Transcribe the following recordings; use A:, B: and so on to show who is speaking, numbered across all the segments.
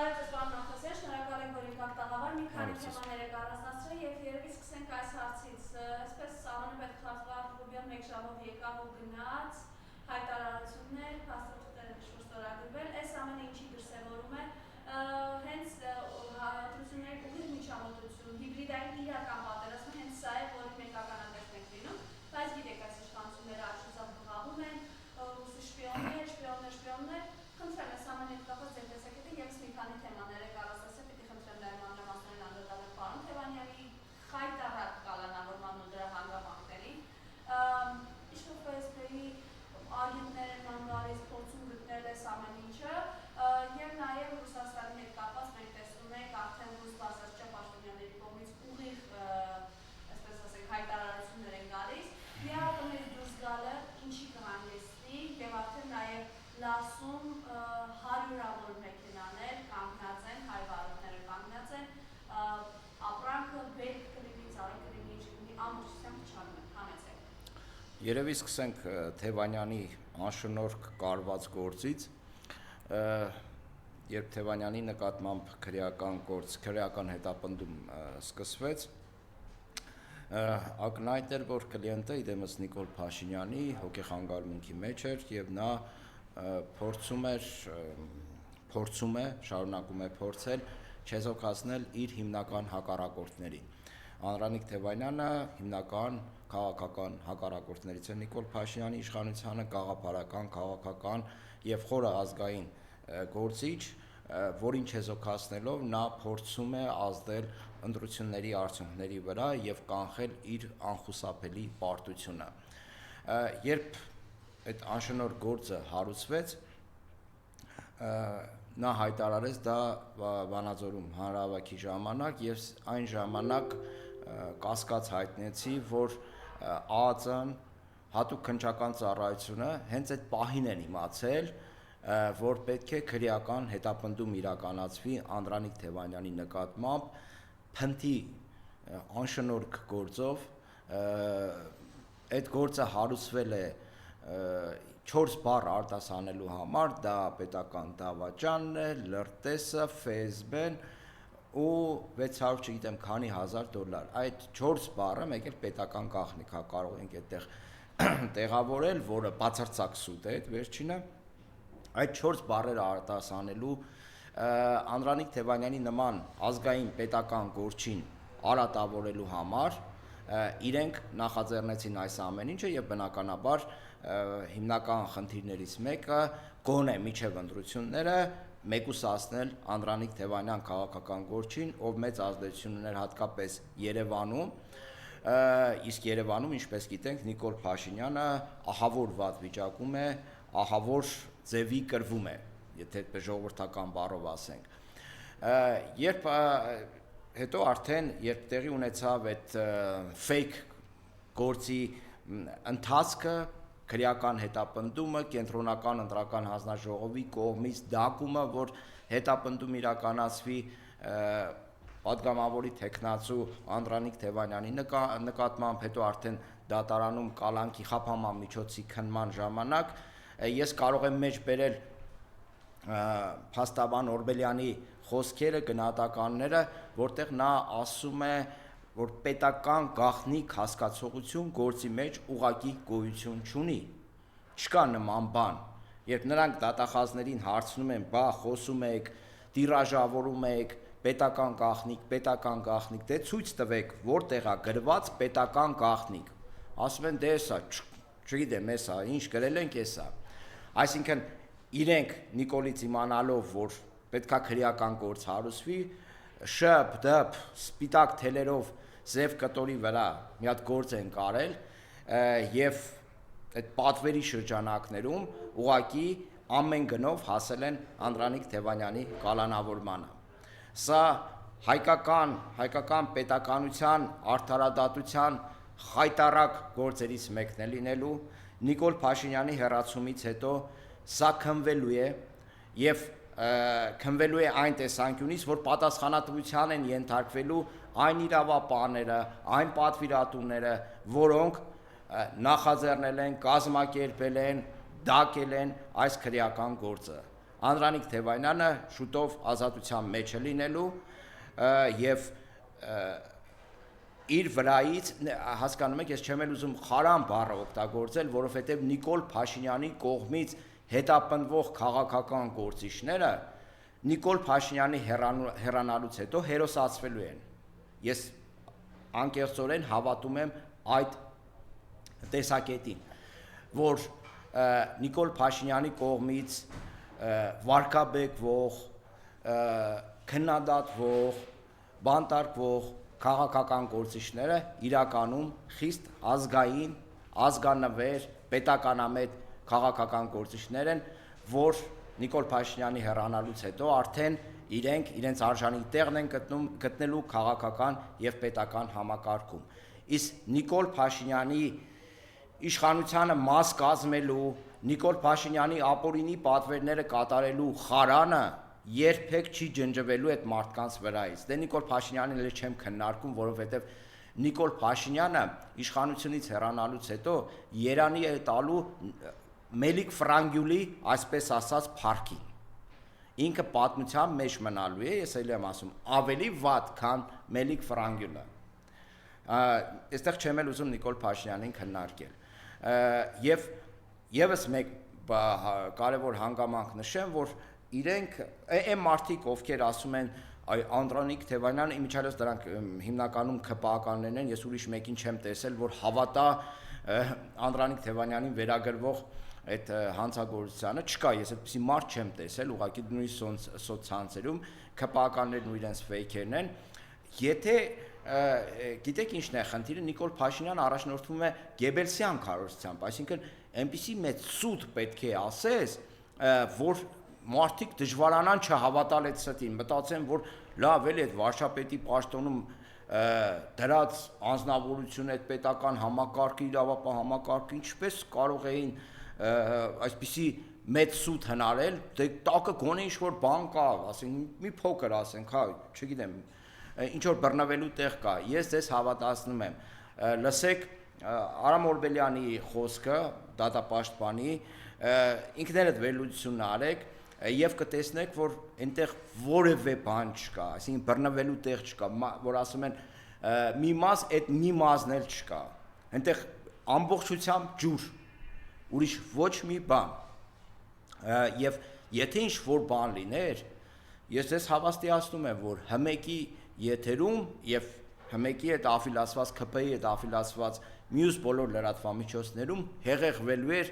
A: Բարև պարոն Նախասյան, շնորհակալ եմ, որ եկաք տաղավար, մի քանի թեմաներ եք առանձնացրել եւ երևի սկսենք այս հարցից։ Այսպես ԱՄՆ պետքարտուղար մեկ ժամով եկավ ու գնաց, հայտարարություններ, փաստաթղթեր շուշտորագրվել, այս ամենը ինչի դրսևորում է, հենց հարաբերությունների ուղիղ միջամտություն, հիբրիդային իրական պատերազմը հենց սա է, որի մենք ականատես ենք լինում, բայց գիտեք, այս իշխանությունները աջուձախ բղավում են, ռուսի շպիոններ, խնդրեմ այս ամենից կապված ձեր տեսակետը ևս մի քանի թեմաներ եք առանձնացրել, պիտի խնդրեմ նաև մանրամասներին անդրադառնալ պարոն Թևանյանի խայտառակ կալանավորման ու դրա հանգամանքներին, իշխող ՖՍԲ-ի ագենտներ են ման գալիս, փորձում գտնել այս ամեն ինչը, եւ նաև Ռուսաստանի հետ կապված մենք տեսնում ենք արդեն ռուս բազմաճապ պաշտոնյաների կողմից ուղիղ, այսպես ասենք, հայտարարություններ են գալիս, ԵԱՏՄ-ից դուրս գալը ինչի կհանգեցնի եւ արդեն նաև Լասում հարյուրավոր մեքենաներ կանգնած են, հայ վարորդները կանգնած են, ապրանքը բերք կլինի, ծառայ կլինի, ինչ կլինի, ամբողջությամբ չանում են, համեցեք։
B: Երևի սկսենք Թևանյանի անշնորհք կարված գործից, երբ Թևանյանի նկատմամբ քրեական հետապնդում սկսվեց, ակնհայտ էր, որ կլիենտը իդեմս Նիկոլ Փաշինյանի հոգեխանգարմունքի մեջ էր եւ նա փորձում է, շարունակում է փորձել չեզոքացնել իր հիմնական հակառակորդներին։ Անդրանիկ Թևանյանը հիմնական քաղաքական հակառակորդներից է Նիկոլ Փաշինյանի իշխանությանը, գաղափարական, քաղաքական եւ խորը ազգային գործիչ, որին չեզոքացնելով նա փորձում է ազդել ընտրությունների արդյունքների վրա եւ կանխել իր անխուսափելի պարտությունը։ Երբ այդ անշնորհ գործը հարուցվեց, նա հայտարարեց դա Վանաձորում հանրահավաքի ժամանակ եւ այն ժամանակ կասկած հայտնեցի, որ ԱԱԾ-ն հատուկ քննչական ծառայությունը հենց այդ պահին են իմացել, որ պետք է քրեական հետապնդում իրականացվի Անդրանիկ Թևանյանի նկատմամբ փնթի անշնորհք գործով, այդ գործը հարուցվել է 4 բառ արտասանելու համար, դա պետական դավաճանն է, լրտեսը, ՖՍԲ-ն ու 600 չգիտեմ քանի հազար դոլար։ Այդ 4 բառը մեկ էլ պետական գաղտնիք է, կարող ենք այդտեղ տեղավորել, որը բացարձակ սուտ է, այդ վերջինը։ Այդ 4 բառերը արտասանելու Անդրանիկ Թևանյանի նման ազգային պետական գործին արատավորելու համար իրենք նախաձեռնեցին այս ամեն ինչը եւ բնականաբար հիմնական խնդիրներից մեկը գոնե միջև ընտրությունները մեկուսացնել Անդրանիկ Թևանյան քաղաքական գործին, ով մեծ ազդեցություն ուներ հատկապես Երևանում, իսկ Երևանում, ինչպես գիտենք, Նիկոլ Փաշինյանը ահավոր վատ վիճակում է, ահավոր ձևի կրվում է, եթե այդպես ժողովրդական բառով ասենք։ Երբ հետո արդեն երբ տեղի ունեցավ այդ fake գործի ընթացքը, քրեական հետապնդումը, կենտրոնական ընտրական հանձնաժողովի կողմից դակումը, որ հետապնդում իրականացվի պատգամավորի թեկնածու Անդրանիկ Թևանյանի նկատմամբ, հետո արդեն դատարանում կալանքի խափանման միջոցի քննման ժամանակ, ես կարող եմ մեջ բերել փաստաբան Օրբելյանի խոսքերը, գնահատականները, որտեղ նա ասում է, որ պետական գաղտնիք հասկացողություն գործի մեջ ուղղակի գոյություն չունի, չկա նման բան, երբ նրանք դատախազներին հարցնում են, բա խոսում եք, տիրաժավորում եք, պետական գաղտնիք, դե ցույց տվեք, որտեղ է գրված պետական գաղտնիք, ասում են դե էսա, չգիտեմ էսա, ինչ գրել ենք էսա, այսինքն իրենք Նիկոլից իմանալով, որ պետքա քրեական գործ հարուցվի, շփ-դփ, սպիտակ թելերով Զև կտորի վրա մի հատ գործ են կարել եւ այդ պատվերի շրջանակներում ուղղակի ամեն գնով հասել են Անդրանիկ Թևանյանի կալանավորմանը։ Սա հայկական պետականության արդարադատության խայտառակ գործերից մեկն է լինելու, Նիկոլ Փաշինյանի հեռացումից հետո սա քննվելու է եւ քննվելու է այն տեսանկյունից, որ պատասխանատվության են ենթարկվելու այն իրավապահները, այն պատվիրատուները, որոնք նախաձեռնել են, կազմակերպել են, դակել են այս քրեական գործը։ Անդրանիկ Թևանյանը շուտով ազատության մեջ է լինելու եւ իր վրայից հասկանում եք, ես չեմ էլ ուզում խարան բառը օգտագործել, որովհետեւ Նիկոլ Փաշինյանի կողմից հետապնդվող քաղաքական գործիչները Նիկոլ Փաշինյանի հեռանալուց հետո հերոսացվելու են։ Ես անկեղծորեն հավատում եմ այդ տեսակետին, որ Նիկոլ Փաշինյանի կողմից վարկաբեկվող, քննադատվող, բանտարկվող քաղաքական գործիչները իրականում խիստ ազգային, ազգանվեր, պետականամետ քաղաքական գործիչներ են, որ Նիկոլ Փաշինյանի հեռանալուց հետո արդեն իրենց արժանի տեղն են գտնելու քաղաքական եւ պետական համակարգում։ Իսկ Նիկոլ Փաշինյանի իշխանությանը մաս կազմելու, Նիկոլ Փաշինյանի ապօրինի պատվերները կատարելու խարանը երբեք չի ջնջվելու այդ մարդկանց վրայից։ Դե Նիկոլ Փաշինյանին էլ չեմ քննարկում, որովհետև Նիկոլ Փաշինյանը իշխանությունից հեռանալուց հետո Երանի է տալու Մելիք Ֆրանգյուլի, այսպես ասած, փառքին։ Ինքը պատմության մեջ մնալու է, ես էլ եմ ասում, ավելի վատ, քան Մելիք Ֆրանգյուլը։ Այստեղ չեմ էլ ուզում Նիկոլ Փաշինյանին քննարկել։ Եվ եւս մեկ կարևոր հանգամանք նշեմ, որ իրենք այն մարդիկ, ովքեր ասում են Անդրանիկ Թևանյանը, իմիջիայլոց դրանք հիմնականում ԿՊԱ-ականներն են, ես ուրիշ մեկին չեմ տեսել, որ հավատա Անդրանիկ Թևանյանին վերագրվող այդ հանցագործությանը, չկա, ես այդպիսի մարդ չեմ տեսել, ուղղակի նույն սոցցանցերում ԿՊԱ-ականներն ու իրենց ֆեյքերն են, եթե գիտեք ինչն է խնդիրը, Նիկոլ Փաշինյանը առաջնորդվում է Գեբելսյան քարոզությամբ, այսինքն այնպիսի մեծ սուտ պետք է ասես, որ մարդիկ դժվարանան չհավատալ այդ ստին, մտածեն, որ լավ էլի այդ վարչապետի պաշտոնում դրած անձնավորությունը այդ պետական համակարգի, իրավապահ համակարգը ինչպես կարող էին այսպիսի մեծ սուտ հնարել, դե տակը գոնե ինչ-որ բան կա, ասենք մի փոքր ասենք, հա, չգիտեմ, ինչ որ բռնվելու տեղ կա, ես ձեզ հավատացնում եմ, լսեք Արամ Օրբելյանի խոսքը, դատապաշտպանի, ինքներդ վերլուծություն արեք եւ կտեսնեք, որ այնտեղ որևէ բան չկա, այսինքն բռնվելու տեղ չկա, որ ասում են մի մաս, այդ մի մասն էլ չկա, այնտեղ ամբողջությամբ ջուր, ուրիշ ոչ մի բան, եւ եթե ինչ որ բան լիներ, ես ձեզ հավաստիացնում եմ, որ հմեկի եթերում եւ հմեկի այդ աֆիլացված ԿՓ-ի այդ աֆիլացված մյուս բոլոր լրատվամիջոցներում հեղեղվելու էր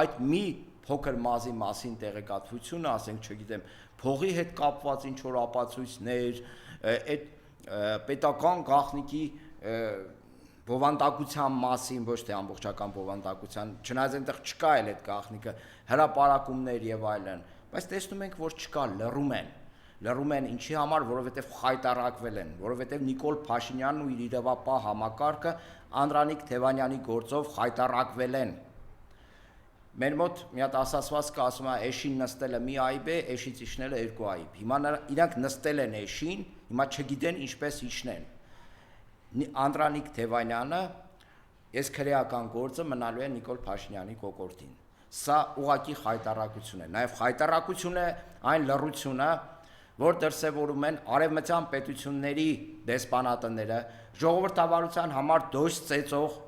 B: այդ մի փոքր մազի մասին տեղեկատվությունը, ասենք, չգիտեմ, փողի հետ կապված ինչ որ ապացույցներ, այդ պետական գաղտնիքի բովանդակության մասին, ոչ թե ամբողջական բովանդակության, չնայած այնտեղ չկա էլ այդ գաղտնիքը, հրապարակումներ եւ այլն, բայց տեսնում ենք, որ չկա, լռում են ինչի համար, որովհետև խայտարակվել են, որովհետև Նիկոլ Փաշինյանն ու իր իրավապահ համակարգը Անդրանիկ Թևանյանի գործով խայտարակվել են։ Մեր մոտ մի հատ ասացված կա, ասում է էշին նստելը մի այբ է, էշից իջնելը երկու այբ։ Հիմա իրանք նստել են էշին, հիմա չգիտեն ինչպես իջնեն։ Անդրանիկ Թևանյանը այս քրեական գործը մնալու է Նիկոլ Փաշինյանի կոկորդին։ Սա ուղղակի խայտարակություն է, նաև խայտարակություն է այն լռությունը, որ դրսևորում են արևմտյան պետությունների դեսպանատները, ժողովրդավարության համար դոս ծեծող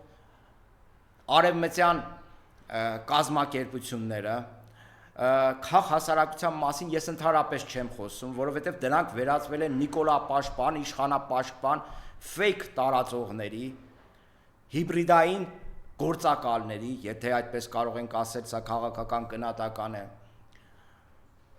B: արևմտյան կազմակերպությունները, քաղաքասարակության մասին ես ընդհանրապես չեմ խոսում, որովհետև դրանք վերածվել են նիկոլապաշտպան, իշխանապաշտպան, ֆեյք տարածողների, հիբրիդային գործակալների, եթե այդպես կարող ենք ասել, սա քաղաքական գնահատական է,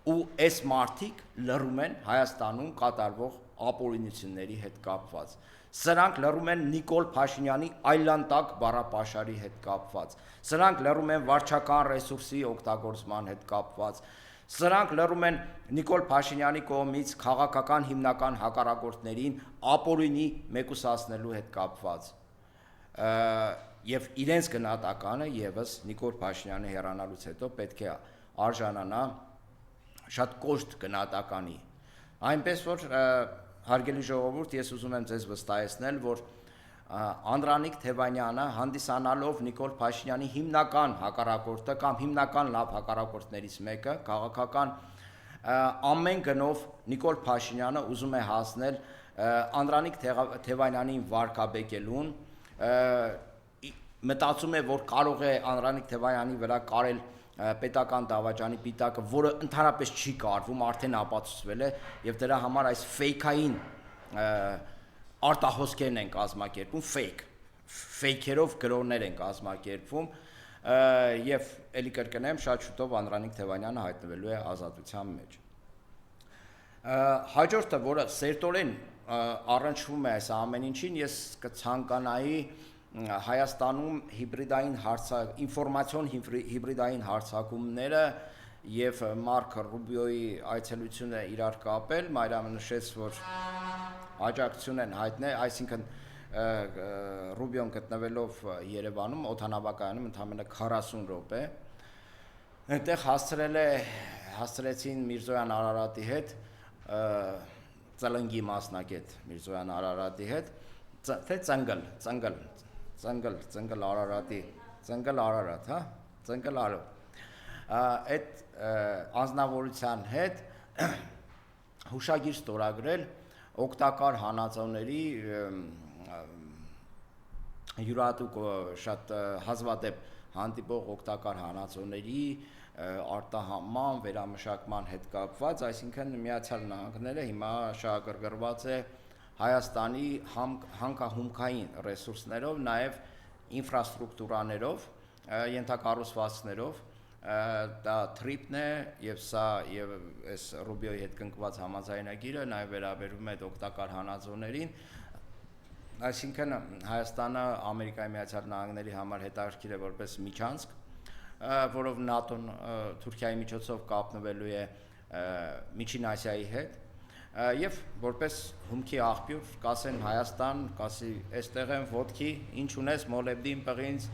B: ու այս մարդիկ լռում են Հայաստանում կատարվող ապօրինությունների հետ կապված։ Սրանք լռում են Նիկոլ Փաշինյանի այլանդակ բառապաշարի հետ կապված։ Սրանք լռում են վարչական ռեսուրսի օգտագործման հետ կապված։ Սրանք լռում են Նիկոլ Փաշինյանի կողմից քաղաքական հիմնական հակառակորդներին ապօրինի մեկուսացնելու հետ կապված։ Եվ իրենց գնահատականը եւս Նիկոլ Փաշինյանի հեռանալուց հետո պետք է արժանանա շատ կոշտ գնահատականի։ Այնպես որ հարգելի ժողովուրդ, ես ուզում եմ ձեզ վստահեցնել, որ Անդրանիկ Թևանյանը հանդիսանալով Նիկոլ Փաշինյանի հիմնական հակառակորդը կամ հիմնական լավ հակառակորդներից մեկը, քաղաքական ամեն գնով Նիկոլ Փաշինյանը ուզում է հասնել Անդրանիկ Թևանյանին վարկաբեկելուն, մտածում է, որ կարող է Անդրանիկ Թևանյանի վրա կարել պետական դավաճանի պիտակը, որը ընդհանրապես չի կարվում, արդեն ապացուցվել է, եւ դրա համար այս ֆեյքային արտահոսքերն են կազմակերպում, ֆեյքերով գրոներ են կազմակերպում, եւ ելի կրկնեմ, շատ շուտով Անդրանիկ Թևանյանը հայտնվելու է ազատության մեջ։ Հաջորդը, որը սերտորեն առնչվում է այս ամեն ինչին, ես կցանկանայի Հայաստանում ինֆորմացիոն հիբրիդային հարձակումները եւ Մարկ Ռուբիոյի այցելությունը իրար կապել, Մարիամը նշեց, որ աջակցություն են հայտնել, այսինքն Ռուբիոն գտնվելով Երևանում օդանավակայանում ընդամենը 40 րոպե այնտեղ հասցրեցին Միրզոյան Արարատի հետ ծլնգի մասնակետ Միրզոյան Արարատի հետ թե ծնգլ Արարատի ծնգլ Արարատ, հա, ծնգլ Արարատ այդ անձնավորության հետ հուշագիր ստորագրել օգտակար հանածոների յուրատուկ շատ հազվադեպ հանդիպող օգտակար հանածոների արտահանման, վերամշակման հետ կապված, այսինքն Միացյալ Նահանգները հիմա շահագրգռված է Հայաստանի հանքահումքային ռեսուրսներով, նաև ինֆրաստրուկտուրաներով, ենթակառուցվածքներով, դա թրիպն է եւ սա եւ այս Ռուբիոյի հետ կնքված համաձայնագիրը նաև վերաբերում է այդ օգտակար հանածոներին, այսինքն Հայաստանը Ամերիկայի Միացյալ Նահանգների համար հետաքրքիր է որպես միջանցք, որով ՆԱՏՕ-ն Թուրքիայի միջոցով կապնվելու է Միջին Ասիայի հետ եւ որպես հումքի աղբյուր կասեն Հայաստան, կասի այստեղ են ոտքի, ինչ ունես մոլեբդին, պղինձ,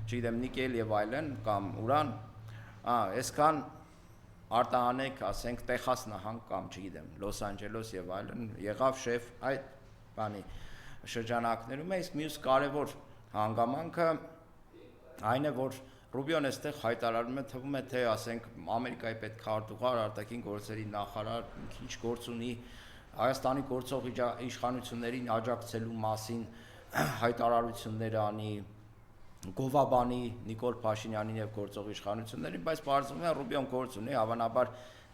B: չգիտեմ նիկել եւ այլն կամ ուրան, այսքան արտահանեք, ասենք Տեխաս նահանգ կամ չգիտեմ Լոս Անջելես եւ այլն, եղավ շեֆ այդ բանի շրջանակներում է, իսկ մյուս կարևոր հանգամանքը այն է, որ Ռուբիոն այստեղ հայտարարում է, թվում է, թե ասենք Ամերիկայի պետքարտուղար, արտաքին գործերի նախարար, ինչ գործ ունի Հայաստանի գործող իշխանություններին աջակցելու մասին հայտարարություններ անի, գովաբանի Նիկոլ Փաշինյանին եւ գործող իշխանություններին, բայց բարձրում է Ռուբիոն գործ ունի, հավանաբար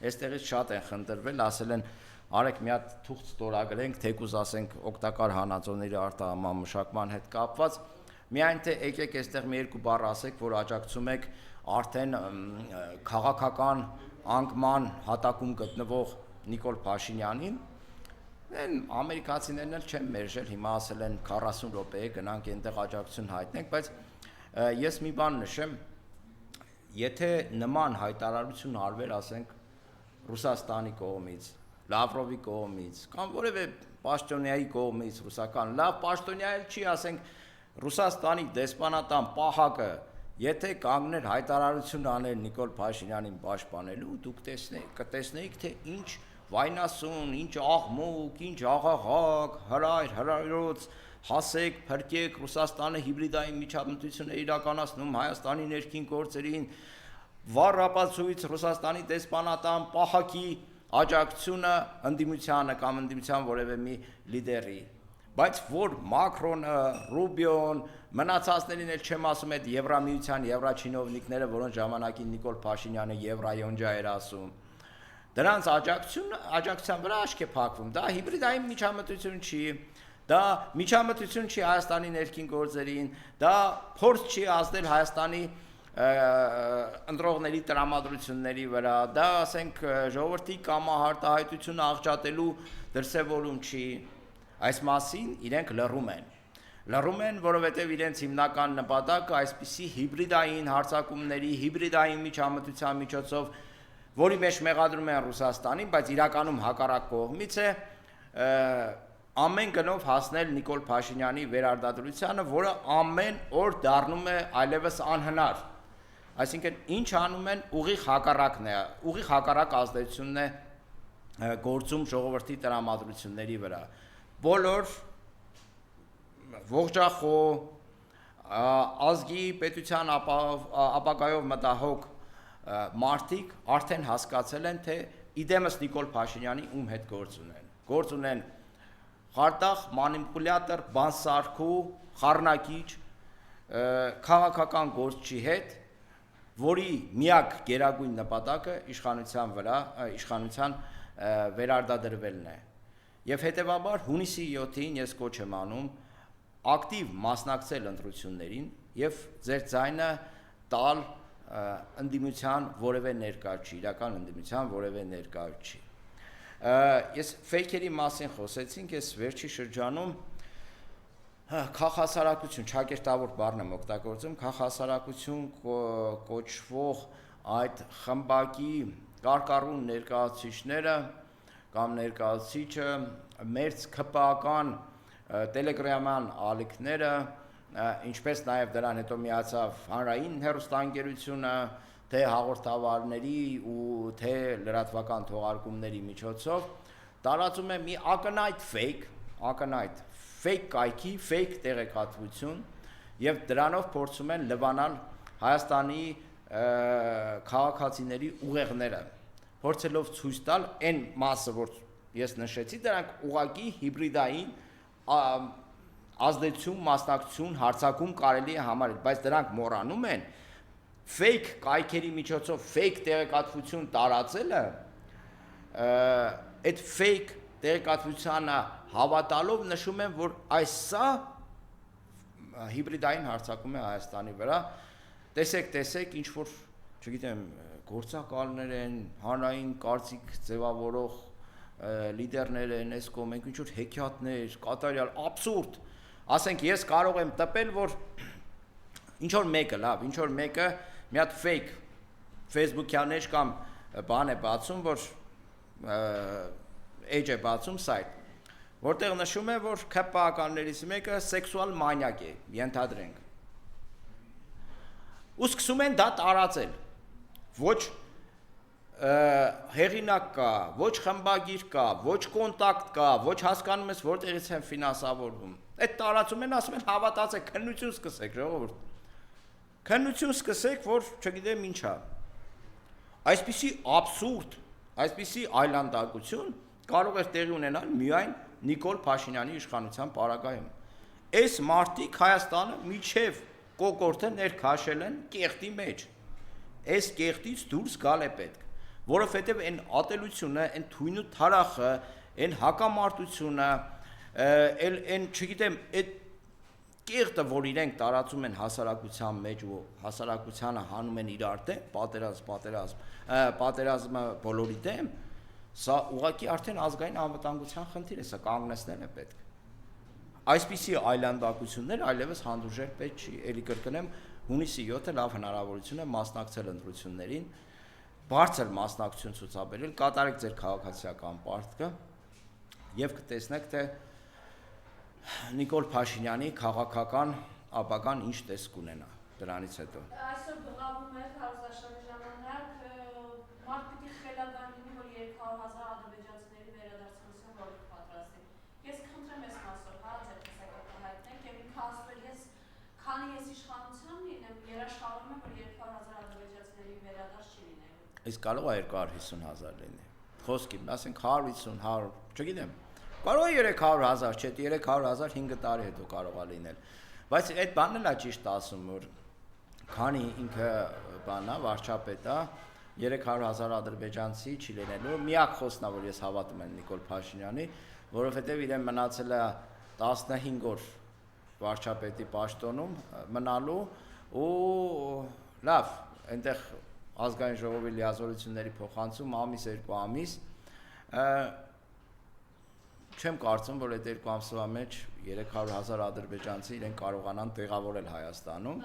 B: այստեղից շատ են խնդրվել, ասել են արեք մի հատ թուղթ ստորագրենք, թեկուզ ասենք օգտակար հանածոների արտահանման մշակման հետ կապված, միայն թե եկեք այստեղ մի երկու բառ ասեք, որ աջակցում եք արդեն քաղաքական անկման հատակում գտնվող Նիկոլ Փաշինյանին, ամերիկացիներն էլ չեն մերժել, հիմա ասել են 40 րոպե գնանք այնտեղ աջակցություն հայտնենք, բայց ես մի բան նշեմ, եթե նման հայտարարություն արվեր, ասենք Ռուսաստանի կողմից, Լավրովի կողմից, կամ որևէ պաշտոնյայի կողմից ռուսական, լավ պաշտոնյա էլ չի, ասենք Ռուսաստանի դեսպանատան պահակը, եթե կանգներ հայտարարություն անել Նիկոլ Փաշինյանին պաշտպանելու, դուք կտեսնեիք, թե ինչ վայնասուն, ինչ աղմուկ, ինչ աղաղակ, հրայրոց, հասեք, փրկեք, Ռուսաստանը հիբրիդային միջամտություն է իրականացնում Հայաստանի ներքին գործերին, վառ ապացույց Ռուսաստանի դեսպանատան պահակի աջակցությունը ընդդիմությանը կամ ընդդիմության որևէ մի լիդերի, բայց որ Մակրոնը, Ռուբիոն, մնացածներին էլ չեմ ասում այդ Եվրամիության եվրաչինովնիկները, որոնց ժամանակին Նիկոլ Փաշինյանը Եվրայոնջա էր ասում, դրանց աջակցության վրա աշկ է փակվում, դա հիբրիդային միջամտություն չի, դա միջամտություն չի Հայաստանի ներքին գործերին, դա փորձ չի ազդել Հայաստանի ընտրողների տրամադրությունների վրա, դա ասենք ժողովրդի կամահարտահայտությունը աղճատելու դրսևորում չի, այս մասին իրենք լռում են, որովհետև իրենց հիմնական նպատակը այսպիսի հիբրիդային հարձակումների, հիբրիդային միջամտության միջոցով, որի մեջ մեղադրում են Ռուսաստանին, բայց իրականում հակառակ կողմից է, ամեն գնով հասնել Նիկոլ Փաշինյանի վերարտադրությանը, որը ամեն օր դառնում է այլևս անհնար, այսինքն ինչ անում են ուղիղ հակառակն է, ուղիղ հակառակ ազդեցությունն է գործում ժողովրդի տրամադրությունների վրա, բոլոր ողջախոհ, ազգի պետության ապագայով մտահոգ մարդիկ արդեն հասկացել են, թե իդեմս Նիկոլ Փաշինյանի ում հետ գործ ունեն խարտախ, մանիպուլյատոր, բանսարկու, խառնակիչ, քաղաքական գործչի հետ, որի միակ գերագույն նպատակը իշխանության վերարտադրվելն է։ Եվ հետևաբար հունիսի 7-ին ես կոչ եմ անում ակտիվ մասնակցել ընտրություններին եւ ձեր ձայնը տալ ընդդիմության որևէ ներկայացի, իրական ընդդիմության որևէ ներկայացի։ Ես ֆեյքերի մասին խոսեցինք, ես վերջի շրջանում քաղաքասարակություն, ճակերտավոր բառն եմ օգտագործում, քաղաքասարակություն կոչվող այդ խմբակի կարկառուն ներկայացուցիչները կամ ներկայացուցիչը մերձ ԿՊԱ-ական տելեգրաման ալիքները, ինչպես նաև դրան հետո միացավ հանրային հեռուստաընկերությունը, թե հաղորդավարների ու թե լրատվական թողարկումների միջոցով տարածում է մի ակնհայտ ֆեյք կայքի, ֆեյք տեղեկատվություն եւ դրանով փորձում են լվանալ Հայաստանի քաղաքացիների ուղեղները, փորձելով ցույց տալ այն մասը, որ ես նշեցի, դրանք ուղղակի հիբրիդային ազդեցություն, մասնակցություն, հարձակում կարելի է համարել, բայց դրանք մոռանում են ֆեյք կայքերի միջոցով ֆեյք տեղեկատվություն տարածելը, այդ ֆեյք տեղեկատվությանը հավատալով նշում են, որ սա հիբրիդային հարձակում է Հայաստանի վրա, տեսեք, ինչ որ, չգիտեմ, գործակալներ են, հանրային կարծիք ձևավորող լիդերներ են, այս կողմ ինչ որ հեքիաթներ, կատարյալ աբսուրդ, ասենք ես կարող եմ տպել, որ ինչ որ մեկը մի հատ fake Facebook-յան էջ կամ բան է բացում, որ էջ է բացում սայթ, որտեղ նշում է, որ ԿՊԱ-ականներից մեկը սեքսուալ մանյակ է, ենթադրենք։ Ու սկսում են դա տարածել։ Ոչ հեղինակ կա, ոչ խմբագիր կա, ոչ կոնտակտ կա, ոչ հասկանում ես որտեղից են ֆինանսավորվում։ Այդ տարածում են, ասում են հավատացեք, քննություն սկսեք, ժողովուրդ։ Քննություն սկսեք, որ չգիտեմ ինչա։ Այսպիսի աբսուրդ, այսպիսի այլանդակություն կարող էր տեղի ունենալ միայն Նիկոլ Փաշինյանի իշխանության պարագայում։ Այս մարդիկ Հայաստանը միջև կոկորդը ներքաշել են կեղտի մեջ։ Այս կեղտից դուրս գալ է պետք, որովհետև այն ատելությունը, այն թույնու թարախը, այն հակամարտությունը, այն չգիտեմ, այդ կեղտը, որ իրենք տարածում են հասարակության մեջ ու հասարակությանը հանում են իրար դեմ, պատերազմը բոլորի դեմ, սա ուղղակի արդեն ազգային անվտանգության խնդիր է, սա կանգնեցնել է պետք։ Այսպիսի այլանդակություններ այլևս հանդուրժել պետք չի, էլի կրկնեմ, հունիսի 7-ը լավ հնարավորություն է մասնակցել ընտրություններին, բարձր մասնակցություն ցուցաբերել, կատարեք ձեր քաղաքացիական պարտքը եւ կտեսնեք, թե Նիկոլ Փաշինյանի քաղաքական ապագան ինչ տեսք ունենա դրանից հետո։
A: Այսօր բղավում է հարուսաշարի ժամանակ մարդ պիտի խելագար լինի, որ 300,000 ադրբեջանցիների վերադարձության որոշ պատրաստի։ Ես խնդրեմ այս մասով, ձեր տեսակետը հայտնեք եւ ինքը ասում է, քանի ես իշխանության լինեմ, երաշխավորում եմ, որ 300,000 ադրբեջանցիների վերադարձ չի լինելու։ Իսկ
B: կարող է 250,000 լինի։ Խոսքի, ասենք 150, 100, չգիտեմ։ Կարող է 300,000, չէ, 300,000 5 տարի հետո կարող է լինել։ Բայց այդ բանն էլ է ճիշտ ասում, որ քանի ինքը բանա, վարչապետա, 300,000 ադրբեջանցի չի լինելու, միակ խոսքն է, որ ես հավատում եմ Նիկոլ Փաշինյանի, որովհետև իրեն մնացել է 15 օր վարչապետի պաշտոնում մնալու ու լավ, այնտեղ ազգային ժողովի լիազորությունների փոխանցում ամիս, 2 ամիս, չեմ կարծում, որ այդ 2 ամսվա մեջ 300,000 ադրբեջանցի իրեն կարողանան տեղավորել Հայաստանում։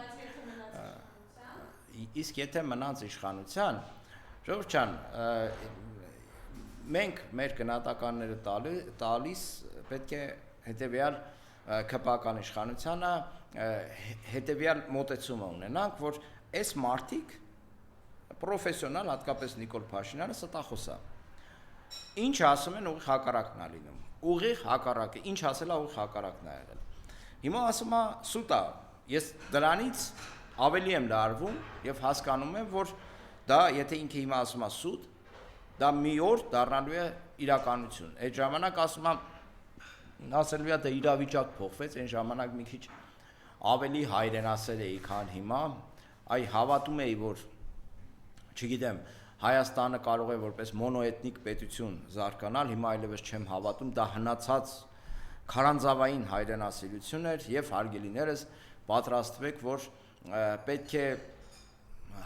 B: Իսկ եթե մնաց իշխանության, ժողովուրդ ջան, մենք մեր գնահատականները տալիս պետք է հետևյալ ԿՊԱ-ական իշխանությանը հետևյալ մոտեցումը ունենանք, որ այս մարդիկ պրոֆեսիոնալ, հատկապես Նիկոլ Փաշինյանը ստախոս է։ Ինչ ասում են, ուղիղ հակառակն է լինում։ Ուղիղ հակառակը, ինչ ասել է, ուղիղ հակառակն է եղել։ Հիմա ասում է սուտ է։ Ես դրանից ավելի եմ լարվում եւ հասկանում եմ, որ դա եթե ինքը հիմա ասում է սուտ, դա մի օր դառնալու է իրականություն։ Այդ ժամանակ ասելու է դա իրավիճակ փոխվեց, այն ժամանակ մի քիչ ավելի հայրենասեր էի, քան հիմա, այ հավատում էի, որ չգիտեմ, Հայաստանը կարող է որպես մոնոէթնիկ պետություն զարգանալ, հիմա այլևս չեմ հավատում, դա հնացած քարանձավային հայրենասիրություն էր եւ հարգելիներս պատրաստվեք, որ պետք է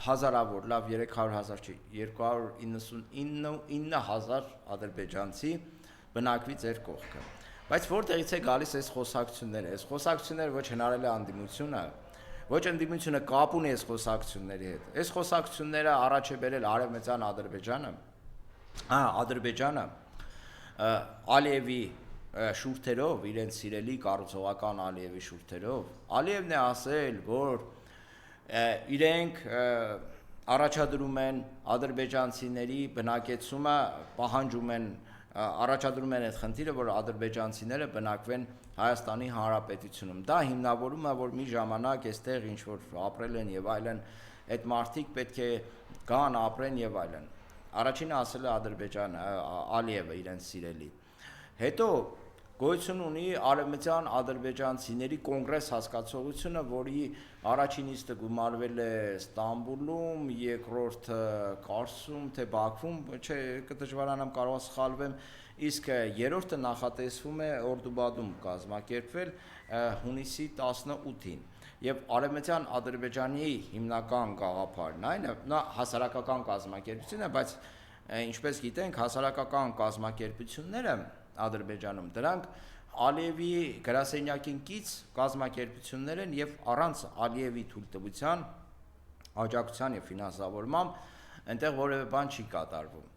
B: հազարավոր, լավ 300,000 չի, 299,000 ադրբեջանցի բնակվի ձեր կողքը։ Բայց որտեղից է գալիս այս խոսակցությունները։ Այս խոսակցությունները ոչ հնարել է անդիմությունը, ոչ ընդդիմությունը կապ ունի այս խոսակցությունների հետ։ Այս խոսակցությունները առաջ է բերել Արևմտյան Ադրբեջանը, Ալիևի շուրթերով, իրենց սիրելի կառուցողական Ալիևի շուրթերով, Ալիևն է ասել, որ իրենք առաջադրում են ադրբեջանցիների բնակեցումը, պահանջում են, առաջադրում են այդ խնդիրը, որ ադրբեջանցիները բնակվեն Հայաստանի Հանրապետությունում։ Դա հիմնավորում է, որ մի ժամանակ այստեղ ինչ որ ապրել են եւ այլն, այդ մարդիկ պետք է գան ապրեն եւ այլն։ Առաջինը ասել է Ադրբեջանը, Ալիևը իրենց սիրելի։ Հետո գոյություն ունի արևմտյան ադրբեջանցիների կոնգրես հասկացողությունը, որի առաջին նիստը գումարվել է Ստամբուլում, երկրորդը Կարսում, թե Բաքվում, չէ, կդժվարանամ կարող սխալվեմ, իսկ երրորդը նախատեսվում է Օրդուբադում կազմակերպվել հունիսի 18-ին։ Եվ արևմտյան Ադրբեջանի հիմնական գաղափարն այն է, նա հասարակական կազմակերպություն է, բայց ինչպես գիտենք, հասարակական կազմակերպությունները Ադրբեջանում դրանք Ալիևի գրասենյակին կից կազմակերպություններ են եւ առանց Ալիևի թույլտվության, աջակցության եւ ֆինանսավորմամբ այնտեղ որևէ բան չի կատարվում։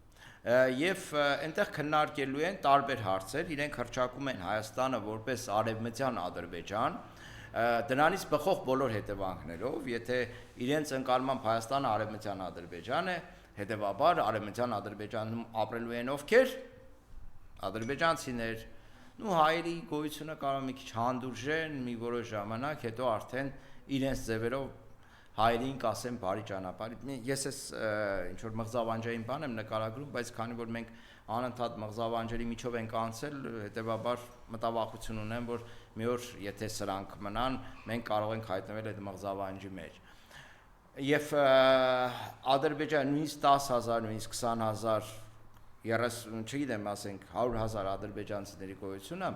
B: Եվ այնտեղ քննարկելու են տարբեր հարցեր, իրենք հռչակում են Հայաստանը որպես արևմտյան Ադրբեջան, դրանից բխող բոլոր հետևանքներով, եթե իրենց ընկալմամբ Հայաստանը արևմտյան Ադրբեջան է, հետեւաբար արևմտյան Ադրբեջանում ապրելու են ովքեր ադրբեջանցիներ, ու հայերի գոյությունը կարող մի քիչ հանդուրժեն մի որոշ ժամանակ, հետո արդեն իրենց ձևերով հայերին կասեն բարի ճանապարհ։ Ես էս ինչ որ մղձավանջային բան եմ նկարագրում, բայց քանի որ մենք անընդհատ մղձավանջերի միջով ենք անցել, հետեւաբար մտավախություն ունեմ, որ մի օր եթե սրանք մնան, մենք կարող ենք հայտնվել այդ մղձավանջի մեջ։ Եվ Ադրբեջանը նույնիսկ 10,000, նույնիսկ 20,000 չգիտեմ, ասենք 100,000 ադրբեջանցիների գոյությունը,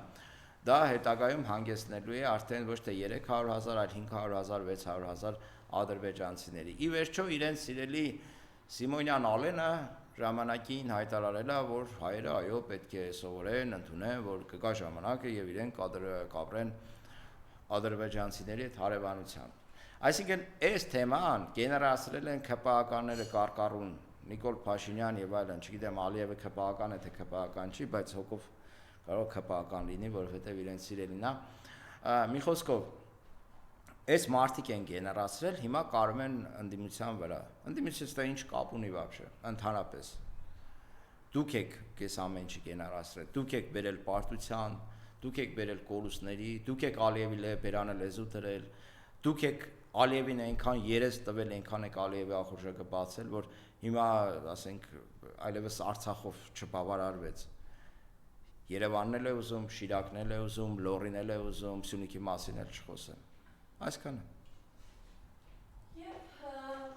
B: դա հետագայում հանգեցնելու է արդեն ոչ թե 300,000, այլ 500,000, 600,000 ադրբեջանցիների։ Ի վերջո իրենց սիրելի Սիմոնյան Ալենը ժամանակին հայտարարել է, որ հայերը այո պետք է սովորեն, ընդունեն, որ կգա ժամանակը եւ իրենք կապրեն ադրբեջանցիների հետ հարևանությամբ։ Այսինքն այս թեման գեներացրել են ԿՊԱ-ականները կարկառուն Նիկոլ Փաշինյան եւ այլն, չգիտեմ Ալիևը ԿՊԱ-ական է թե ԿՊԱ-ական չի, բայց հոգով կարող ԿՊԱ-ական լինի, որովհետեւ իրենց սիրելին է։ Մի խոսքով այս մարտիկ են գեներացրել, հիմա կարում են ընդդիմության վրա։ Ընդդիմությունից դա ինչ կապ ունի вообще, ընդհանրապես։ Դուք եք այս ամեն ինչը գեներացրել, դուք եք բերել պարտության, դուք եք բերել կորուստների, դուք եք Ալիևի բերանը լեզու դրել, դուք եք Ալիևին այնքան երես տվել, այնքան եք Ալիևի ախորժակը բացել, որ հիմա, ասենք, այլևս Արցախով չբավարարվեց։ Երևանն էլ է ուզում, Շիրակն էլ է ուզում, Լոռին էլ է ուզում, Սյունիքի մասին էլ չխոսեմ։ Այսքանը։
A: Եվ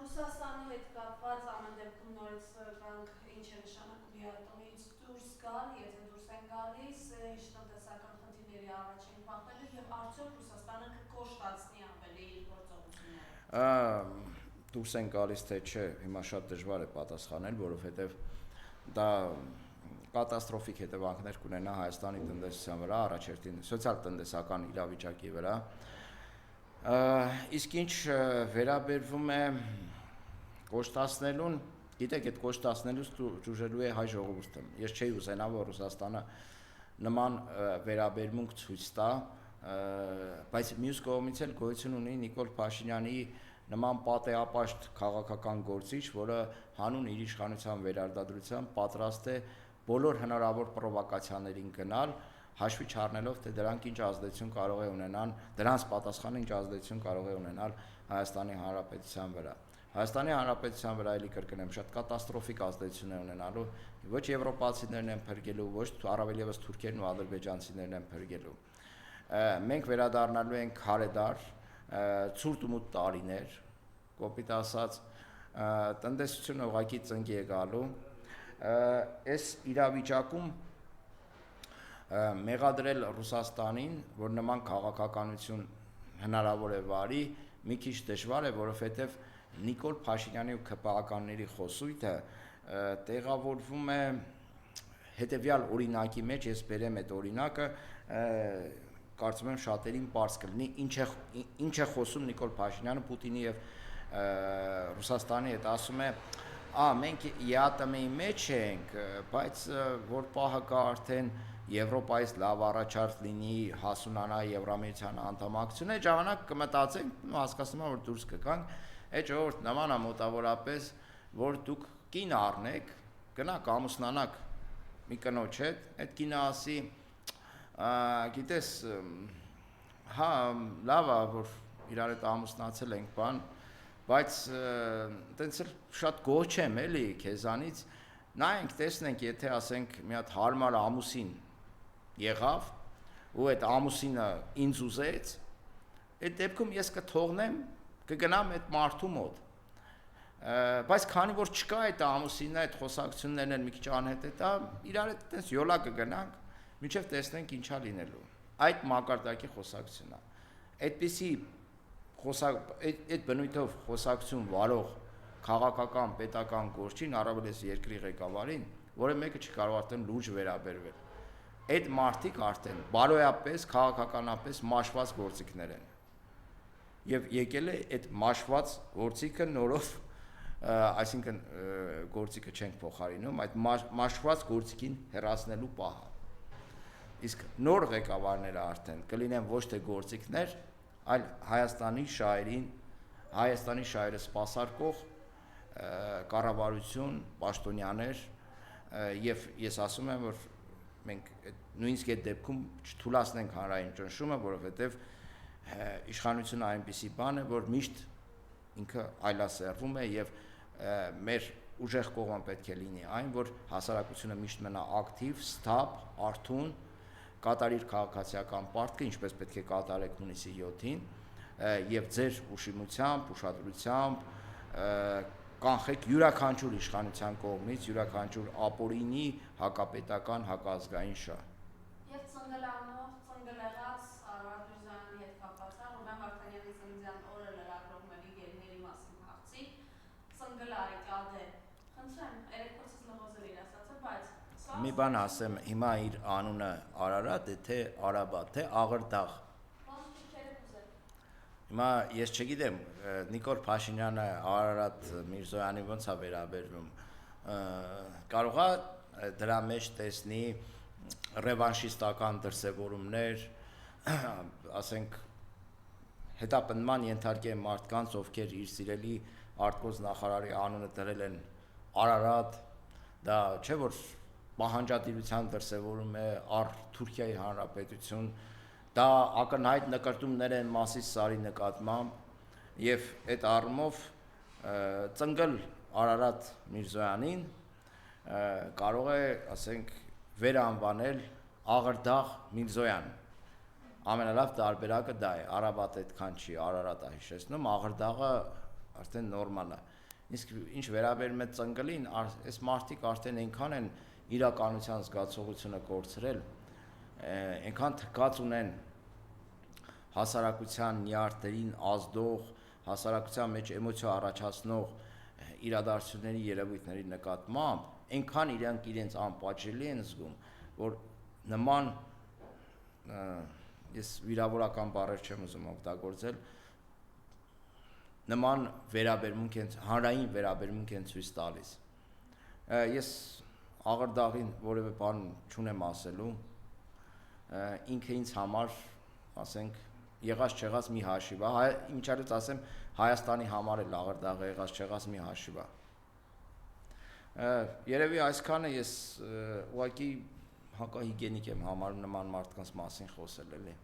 A: Ռուսաստանի հետ կապված ամեն դեպքում նորից կանք ինչ է նշանակում ԵԱՏՄ-ից դուրս գալ, եթե դուրս են գալիս, ինչ տնտեսական խնդիրների առաջ են պահվելու եւ արդյոք Ռուսաստանը կկոշտացնի ավելի իր գործողությունները։
B: Դուրս են գալիս թե չէ, հիմա շատ դժվար է պատասխանել, որովհետեւ դա կատաստրոֆիկ հետևանքներ կունենա Հայաստանի տնտեսության վրա, առաջերտին սոցիալ-տնտեսական իրավիճակի վրա։ Իսկ ինչ վերաբերվում է կոշտացնելուն, գիտեք, այդ կոշտացնելուց ճուժելու է հայ ժողովուրդը։ Ես չէի ուզենա, որ Ռուսաստանը նման վերաբերմունք ցույց տա, բայց մյուս կողմից էլ գոյություն ունի Նիկոլ Փաշինյանի նման պատեապաշտ քաղաքական գործիչ, որը հանուն իր իշխանության վերարտադրության պատրաստ է բոլոր հնարավոր պրովոկացիաներին գնալ, հաշվի չառնելով, թե դրանք ինչ ազդեցություն կարող է ունենան, դրանց պատասխանը ինչ ազդեցություն կարող է ունենալ Հայաստանի Հանրապետության վրա։ Հայաստանի Հանրապետության վրա էլի կրկնեմ, շատ կատաստրոֆիկ ազդեցություն է ունենալու, ոչ եվրոպացիներն են փրկելու, ոչ առավել եւս թուրքերն ու ադրբեջանցիներն են փրկելու։ Մենք վերադառնալու ենք քարեդար, ցուրտ ու մութ տարիներ, կոպիտ ասած, տնտեսությունը ուղղակի ծնկի է գալու։ Այս իրավիճակում մեղադրել Ռուսաստանին, որ նման քաղաքականություն հնարավոր է վարի, մի քիչ դժվար է, որովհետև Նիկոլ Փաշինյանի ու ԿՊԱ-ականների խոսույթը տեղավորվում է հետևյալ օրինակի մեջ, ես բերեմ այդ օրինակը, կարծում եմ շատերին պարզ կլինի, ինչ է խոսում Նիկոլ Փաշինյանը Պուտինի եւ Ռուսաստանի հետ, ասում է, մենք ԵԱՏՄ-ի մեջ ենք, բայց որ պահը կա արդեն Եվրոպայից լավ առաջարկ լինի, հասունանա Եվրամիության անդամակցություն, այդ ժամանակ կմտածենք, հասկացնում եմ, որ դուրս կգանք, այդ ժողովուրդ նման է մոտավորապես, որ դուք կին առնեք, գնաք ամուսնանաք մի կնոջ հետ, այդ կինը ասի, գիտես, հա, լավ է, որ իրար հետ ամուսնացել ենք բան, բայց տենց էլ շատ գոհ չեմ էլի քեզանից, նայենք, տեսնենք, եթե ասենք մի հատ հարմար ամուսին եղավ, ու այդ ամուսինը ինձ ուզեց, այդ դեպքում ես կթողնեմ, կգնամ այդ մարդու մոտ, բայց քանի որ չկա այդ ամուսինը, այդ խոսակցություններն են մի քիչ անհետեթ, իրար հետ տես յոլա կգնանք, մինչև տեսնենք ինչա լինելու, այդ մակարդակի խոսակցությունն է, այդպիսի այդ բնույթով խոսակցություն վարող քաղաքական, պետական գործին, առավելես երկրի ղեկավարին, որը մեկը չկարող արդեն լուրջ վերաբերվել։ Այդ մարդիկ արդեն բարոյապես, քաղաքականապես մաշված գործիքներ են։ Եվ եկել է այդ մաշված գործիքը նորով, այսինքն գործիքը չենք փոխարինում, այդ մաշված գործիքին հեռացնելու պահը։ Իսկ նոր ղեկավարները արդեն կլինեն ոչ թե գործիքներ, այլ Հայաստանի շահերը սպասարկող կառավարություն, պաշտոնյաներ, եւ ես ասում եմ, որ մենք նույնիսկ այդ դեպքում չթույլատնենք հանրային ճնշումը, որովհետեւ իշխանությունը այնպիսի բան է, որ միշտ ինքը այլասերվում է եւ մեր ուժեղ կողմը պետք է լինի այն, որ հասարակությունը միշտ մնա ակտիվ, ստապ, արթուն, կատարիր քաղաքացիական պարտքը, ինչպես պետք է կատարեք հունիսի 7-ին, եւ ձեր ուշիմությամբ, ուշադրությամբ կանխեք յուրաքանչյուր իշխանության կողմից, յուրաքանչյուր ապօրինի, հակապետական, հակազգային շահ։
A: Եվ ծնգլանող, ծնգլեղած Արարատ Միրզոյանի հետ կապված է, Ռուբեն Վարդանյանի ծննդյան օրը լրագրող մերի գերիների մասին հարցի, ծնգլարի կադե, խնդրեմ, երեքոցից լղոզել իր ասացը, բայց
B: մի բան ասեմ, հիմա իր անունը Արարատ է, թե Արաբատ, թե Աղրդաղ։ Հիմա ես չգիտեմ, Նիկոլ Փաշինյանը Արարատ Միրզոյանի ոնց է վերաբերվում, կարող է դրա մեջ տեսնի ռևանշիստական դրսևորումներ, ասենք հետապնդման ենթարկել մարդկանց, ովքեր իր սիրելի արտգործ նախարարի անունը դրել են Արարատ, դա չէ որ պահանջատիրության դրսևորում է առ Թուրքիայի Հանրապետություն, դա ակնհայտ նկարտումներ են Մասիս Սարի նկատմամբ եւ այդ առումով ծնգլ Արարատ Միրզոյանին կարող է, ասենք, վերանվանել Աղրդաղ Միրզոյան։ Ամենալավ տարբերակը դա է, Արաբատ այդքան չի, Արարատը հիշեցնում, Աղրդաղը արդեն նորմալ է։ Իսկ ինչ վերաբերում է ծնգլին, այս մարդիկ արդեն այնքան են իրականության զգացողությունը կորցրել, այնքան թքած ունեն հասարակության նյարդերին ազդող, հասարակության մեջ էմոցիա առաջացնող իրադարձությունների երևույթների նկատմամբ, այնքան իրենք իրենց անպատժելի են զգում, որ նման ես վիրավորական բառեր չեմ ուզում օգտագործել, նման վերաբերմունք են, հանրային վերաբերմունք են ցույց տալիս։ Ես Աղրդաղին որևէ բան չունեմ ասելու, ինքը ինձ համար, ասենք, եղած չեղած մի հաշիվ է, ինչարից ասեմ, Հայաստանի համար էլ Աղրդաղը եղած չեղած մի հաշիվ է։ Երևի այսքանը ես ուղղակի հակահիգենիկ եմ համարում նման մարդկանց մասին խոսել էլի։